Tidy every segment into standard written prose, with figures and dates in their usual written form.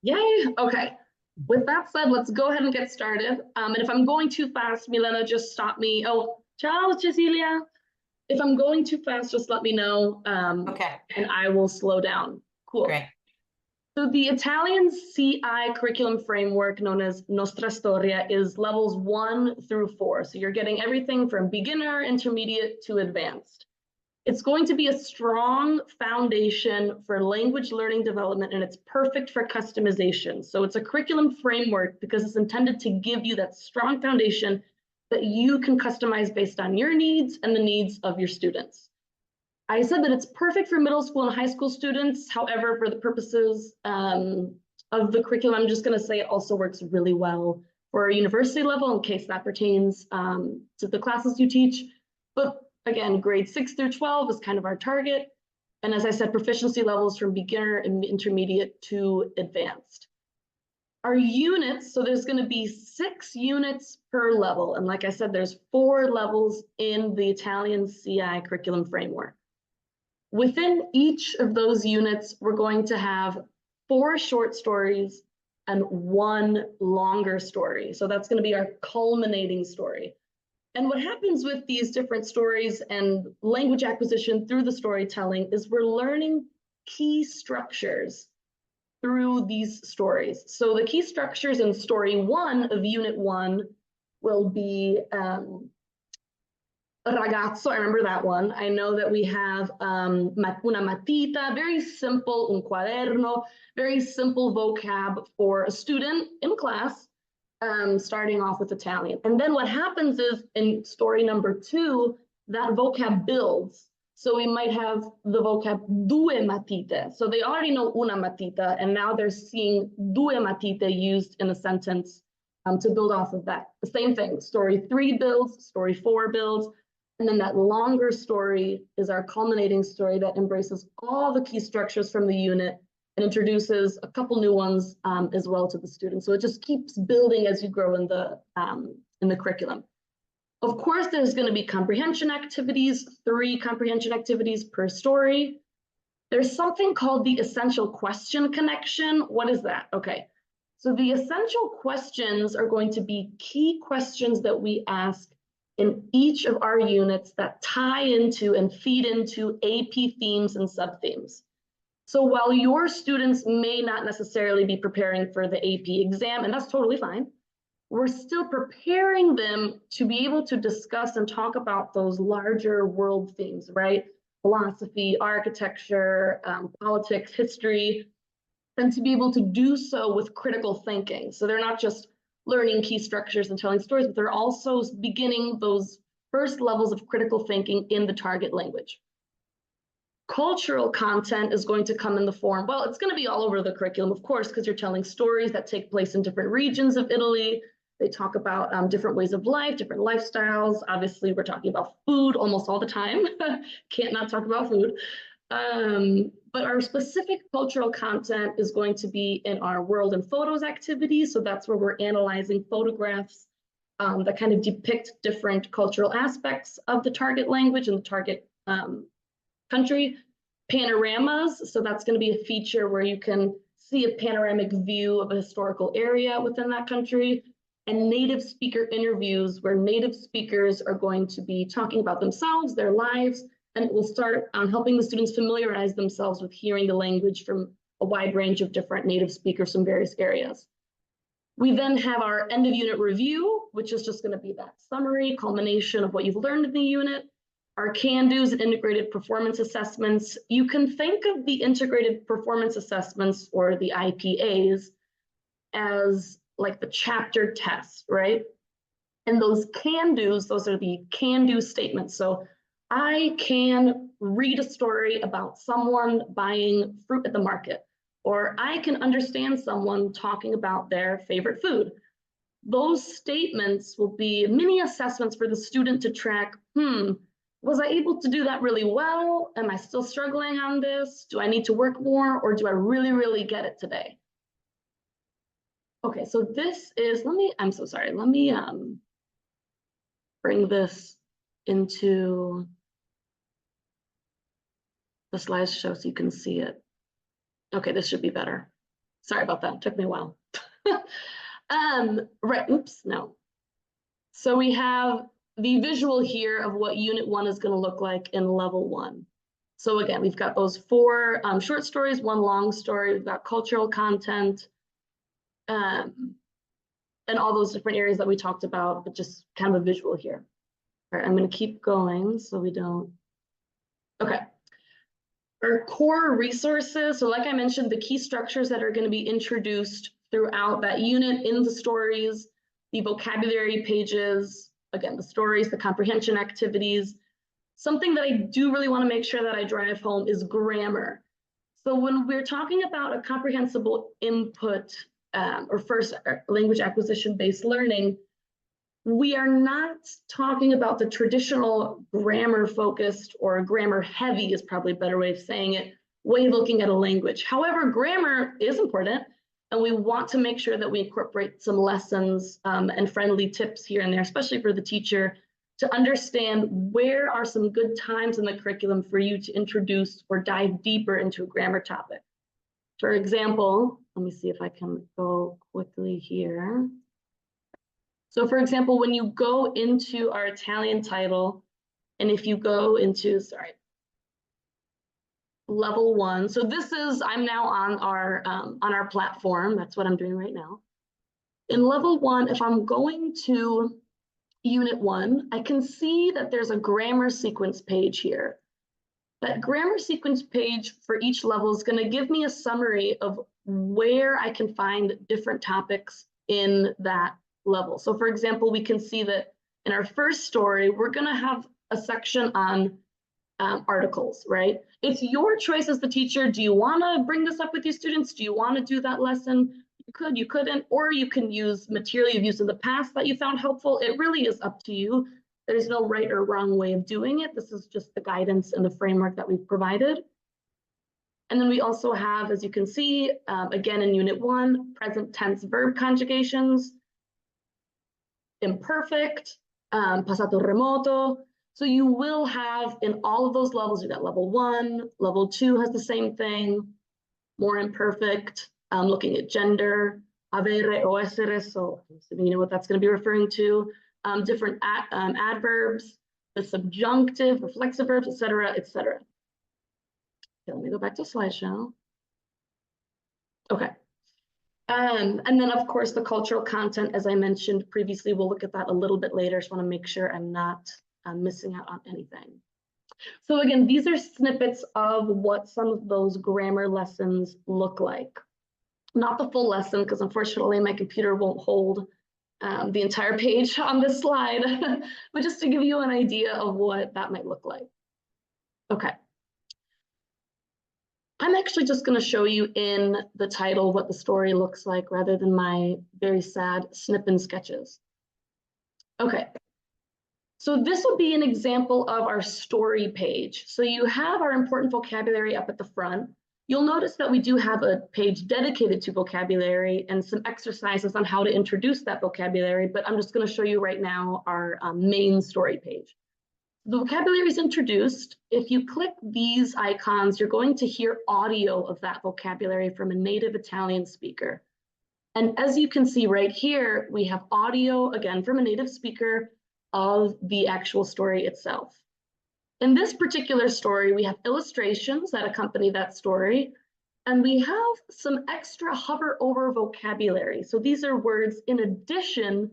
Yay. Okay. With that said, let's go ahead and get started. And if I'm going too fast, Milena, just stop me. Oh, ciao, Cecilia. If I'm going too fast, just let me know. Okay, And I will slow down. Cool. great. So the Italian CI curriculum framework known as Nostra Storia is levels 1 through 4. So you're getting everything from beginner, intermediate to advanced. It's going to be a strong foundation for language learning development, and it's perfect for customization. So it's a curriculum framework because it's intended to give you that strong foundation that you can customize based on your needs and the needs of your students. I said that it's perfect for middle school and high school students. However, for the purposes of the curriculum, I'm just going to say it also works really well for university level in case that pertains to the classes you teach. But again, grade 6 through 12 is kind of our target. And as I said, proficiency levels from beginner and intermediate to advanced. Our units, so there's going to be 6 units per level. And like I said, there's 4 levels in the Italian CI curriculum framework. Within each of those units, we're going to have 4 short stories and 1 longer story. So that's going to be our culminating story. And what happens with these different stories and language acquisition through the storytelling is we're learning key structures through these stories. So the key structures in story 1 of unit 1 will be ragazzo, I remember that one. I know that we have una matita, very simple, un quaderno, very simple vocab for a student in class, starting off with Italian. And then what happens is in story number 2, that vocab builds. So we might have the vocab due matite. So they already know una matita, and now they're seeing due matite used in a sentence to build off of that. The same thing, story 3 builds, story 4 builds, and then that longer story is our culminating story that embraces all the key structures from the unit and introduces a couple new ones as well to the students. So it just keeps building as you grow in the curriculum. Of course, there's going to be comprehension activities, 3 comprehension activities per story. There's something called the essential question connection. What is that? Okay, so the essential questions are going to be key questions that we ask in each of our units that tie into and feed into AP themes and sub-themes. So while your students may not necessarily be preparing for the AP exam, and that's totally fine, we're still preparing them to be able to discuss and talk about those larger world themes, right? Philosophy, architecture, politics, history, and to be able to do so with critical thinking. So they're not just learning key structures and telling stories, but they're also beginning those first levels of critical thinking in the target language. Cultural content is going to come in the form, well, it's going to be all over the curriculum, of course, because you're telling stories that take place in different regions of Italy. They talk about different ways of life, different lifestyles. Obviously, we're talking about food almost all the time. Can't not talk about food. But our specific cultural content is going to be in our world and photos activities. So that's where we're analyzing photographs that kind of depict different cultural aspects of the target language and the target country. Panoramas, so that's going to be a feature where you can see a panoramic view of a historical area within that country. And native speaker interviews, where native speakers are going to be talking about themselves, their lives, and it will start on helping the students familiarize themselves with hearing the language from a wide range of different native speakers from various areas. We then have our end of unit review, which is just going to be that summary, culmination of what you've learned in the unit. Our can-dos and integrated performance assessments. You can think of the integrated performance assessments or the IPAs as like the chapter test, right? And those can-dos, those are the can-do statements. So I can read a story about someone buying fruit at the market, or I can understand someone talking about their favorite food. Those statements will be mini assessments for the student to track, was I able to do that really well? Am I still struggling on this? Do I need to work more, or do I really, really get it today? Okay, so this is, I'm so sorry, let me bring this into the slideshow so you can see it. Okay, this should be better. Sorry about that, it took me a while. Right, oops, no. So we have the visual here of what Unit 1 is going to look like in Level 1. So again, we've got those 4 short stories, 1 long story, we've got cultural content, and all those different areas that we talked about, but just kind of a visual here. All right, I'm going to keep going so we don't. Okay. Our core resources, so like I mentioned, the key structures that are going to be introduced throughout that unit in the stories, the vocabulary pages, again, the stories, the comprehension activities. Something that I do really want to make sure that I drive home is grammar. So when we're talking about a comprehensible input or first language acquisition-based learning, we are not talking about the traditional grammar-focused or grammar-heavy is probably a better way of saying it, way of looking at a language. However, grammar is important, and we want to make sure that we incorporate some lessons and friendly tips here and there, especially for the teacher, to understand where are some good times in the curriculum for you to introduce or dive deeper into a grammar topic. For example, let me see if I can go quickly here. So for example, when you go into our Italian title, and if you go into, Level 1, so this is, I'm now on our platform, that's what I'm doing right now. In Level 1, if I'm going to Unit 1, I can see that there's a grammar sequence page here. That grammar sequence page for each level is going to give me a summary of where I can find different topics in that level. So for example, we can see that in our first story, we're going to have a section on articles, right? It's your choice as the teacher. Do you want to bring this up with your students? Do you want to do that lesson? You could, you couldn't, or you can use material you've used in the past that you found helpful. It really is up to you. There's no right or wrong way of doing it. This is just the guidance and the framework that we've provided. And then we also have, as you can see, again in Unit 1, present tense verb conjugations, imperfect, passato remoto. So you will have in all of those levels, you got Level 1, Level 2 has the same thing, more imperfect, looking at gender, avere o essere, so you know what that's going to be referring to. Different adverbs, the subjunctive, reflexive verbs, etc., etc. Okay, let me go back to slideshow. Okay. And then, of course, the cultural content, as I mentioned previously, we'll look at that a little bit later. Just want to make sure I'm not missing out on anything. So again, these are snippets of what some of those grammar lessons look like. Not the full lesson, because unfortunately my computer won't hold the entire page on this slide, but just to give you an idea of what that might look like. Okay. I'm actually just going to show you in the title what the story looks like rather than my very sad snip and sketches. Okay. So this will be an example of our story page. So you have our important vocabulary up at the front. You'll notice that we do have a page dedicated to vocabulary and some exercises on how to introduce that vocabulary, but I'm just going to show you right now our main story page. The vocabulary is introduced. If you click these icons, you're going to hear audio of that vocabulary from a native Italian speaker. And as you can see right here, we have audio, again, from a native speaker of the actual story itself. In this particular story, we have illustrations that accompany that story, and we have some extra hover over vocabulary. So these are words in addition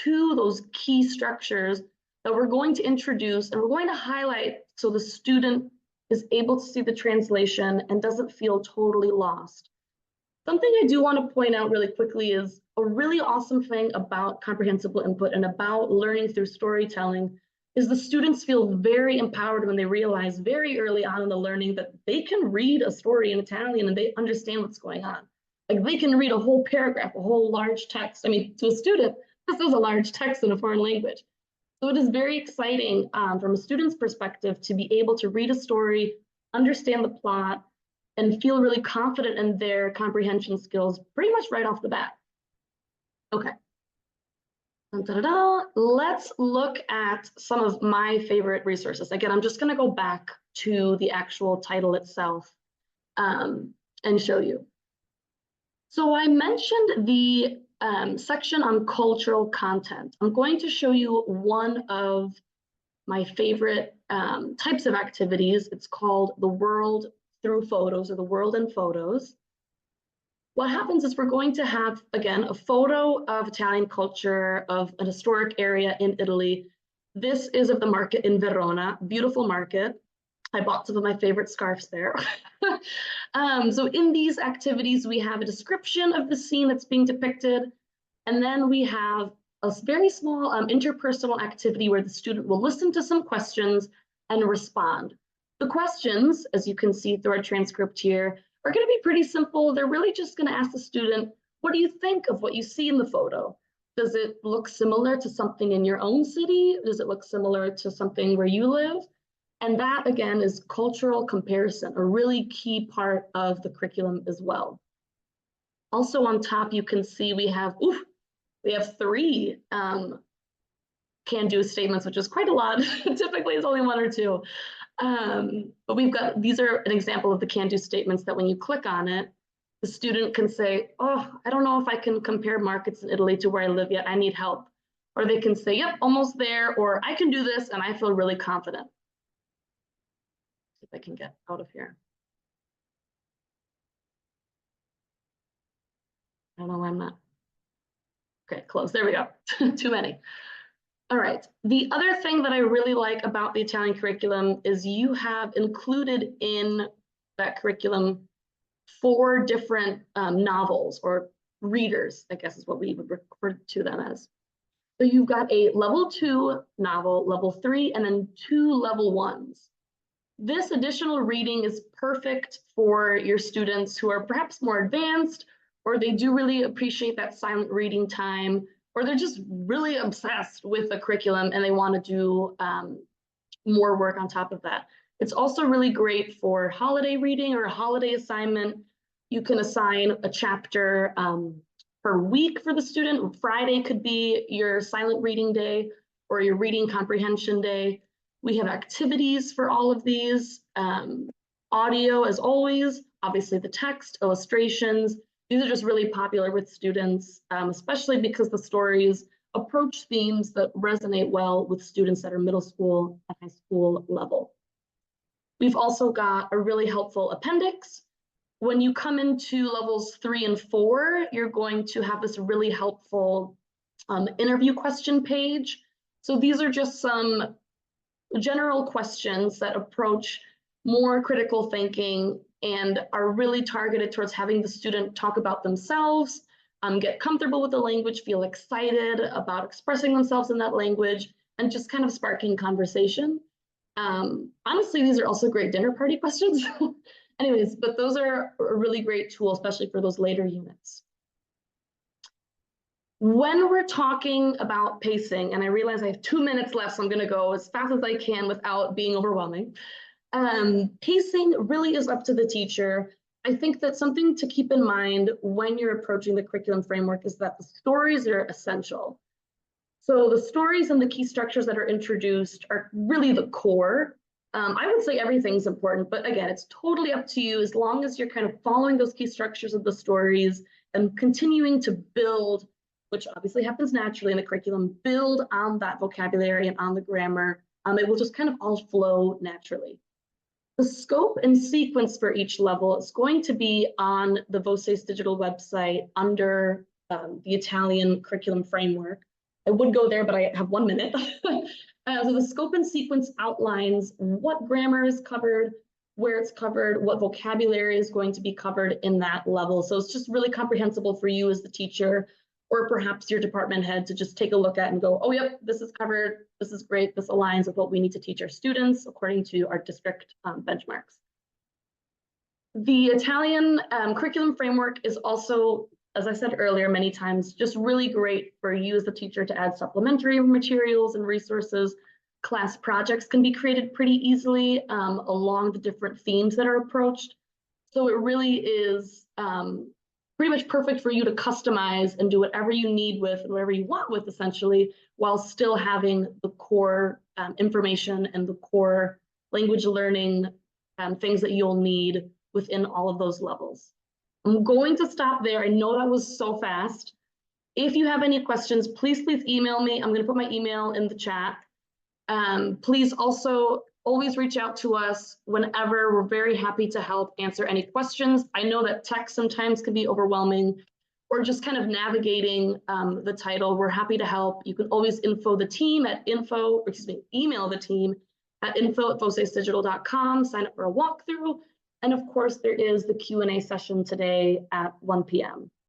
to those key structures that we're going to introduce and we're going to highlight so the student is able to see the translation and doesn't feel totally lost. Something I do want to point out really quickly is a really awesome thing about comprehensible input and about learning through storytelling is the students feel very empowered when they realize very early on in the learning that they can read a story in Italian and they understand what's going on. Like they can read a whole paragraph, a whole large text. I mean, to a student, this is a large text in a foreign language. So it is very exciting from a student's perspective to be able to read a story, understand the plot, and feel really confident in their comprehension skills pretty much right off the bat. Okay. Let's look at some of my favorite resources. Again, I'm just going to go back to the actual title itself and show you. So I mentioned the section on cultural content. I'm going to show you one of my favorite types of activities. It's called the world through photos, or the world in photos. What happens is we're going to have, again, a photo of Italian culture, of an historic area in Italy. This is of the market in Verona, beautiful market. I bought some of my favorite scarves there. So in these activities, we have a description of the scene that's being depicted, and then we have a very small interpersonal activity where the student will listen to some questions and respond. The questions, as you can see through our transcript here, are going to be pretty simple. They're really just going to ask the student, what do you think of what you see in the photo? Does it look similar to something in your own city? Does it look similar to something where you live? And that, again, is cultural comparison, a really key part of the curriculum as well. Also on top, you can see we have 3 can-do statements, which is quite a lot. Typically, it's only 1 or 2. But these are an example of the can-do statements that when you click on it, the student can say, oh, I don't know if I can compare markets in Italy to where I live yet, I need help. Or they can say, yep, almost there, or I can do this and I feel really confident. See if I can get out of here. I don't know why I'm not. Okay, close, there we go, too many. All right, the other thing that I really like about the Italian curriculum is you have included in that curriculum 4 different novels, or readers, I guess is what we would refer to them as. So you've got a level 2 novel, level 3, and then 2 level 1s. This additional reading is perfect for your students who are perhaps more advanced, or they do really appreciate that silent reading time, or they're just really obsessed with the curriculum and they want to do more work on top of that. It's also really great for holiday reading or a holiday assignment. You can assign a chapter per week for the student. Friday could be your silent reading day or your reading comprehension day. We have activities for all of these. Audio, as always, obviously the text, illustrations. These are just really popular with students, especially because the stories approach themes that resonate well with students that are middle school and high school level. We've also got a really helpful appendix. When you come into levels 3 and 4, you're going to have this really helpful interview question page. So these are just some general questions that approach more critical thinking and are really targeted towards having the student talk about themselves, get comfortable with the language, feel excited about expressing themselves in that language, and just kind of sparking conversation. Honestly, these are also great dinner party questions. Anyways, but those are a really great tool, especially for those later units. When we're talking about pacing, and I realize I have 2 minutes left, so I'm going to go as fast as I can without being overwhelming. Pacing really is up to the teacher. I think that something to keep in mind when you're approaching the curriculum framework is that the stories are essential. So the stories and the key structures that are introduced are really the core. I would say everything's important, but again, it's totally up to you as long as you're kind of following those key structures of the stories and continuing to build, which obviously happens naturally in the curriculum, build on that vocabulary and on the grammar. It will just kind of all flow naturally. The scope and sequence for each level is going to be on the Voces digital website under the Italian curriculum framework. I would go there, but I have 1 minute. So the scope and sequence outlines what grammar is covered, where it's covered, what vocabulary is going to be covered in that level. So it's just really comprehensible for you as the teacher, or perhaps your department head, to just take a look at and go, oh, yep, this is covered, this is great, this aligns with what we need to teach our students according to our district benchmarks. The Italian curriculum framework is also, as I said earlier many times, just really great for you as the teacher to add supplementary materials and resources. Class projects can be created pretty easily along the different themes that are approached. So it really is pretty much perfect for you to customize and do whatever you need with, whatever you want with, essentially, while still having the core information and the core language learning things that you'll need within all of those levels. I'm going to stop there. I know that was so fast. If you have any questions, please email me. I'm going to put my email in the chat. Please also always reach out to us whenever. We're very happy to help answer any questions. I know that text sometimes can be overwhelming, or just kind of navigating the title. We're happy to help. You can always email the team at info@vocesdigital.com, sign up for a walkthrough. And of course, there is the Q&A session today at 1 p.m.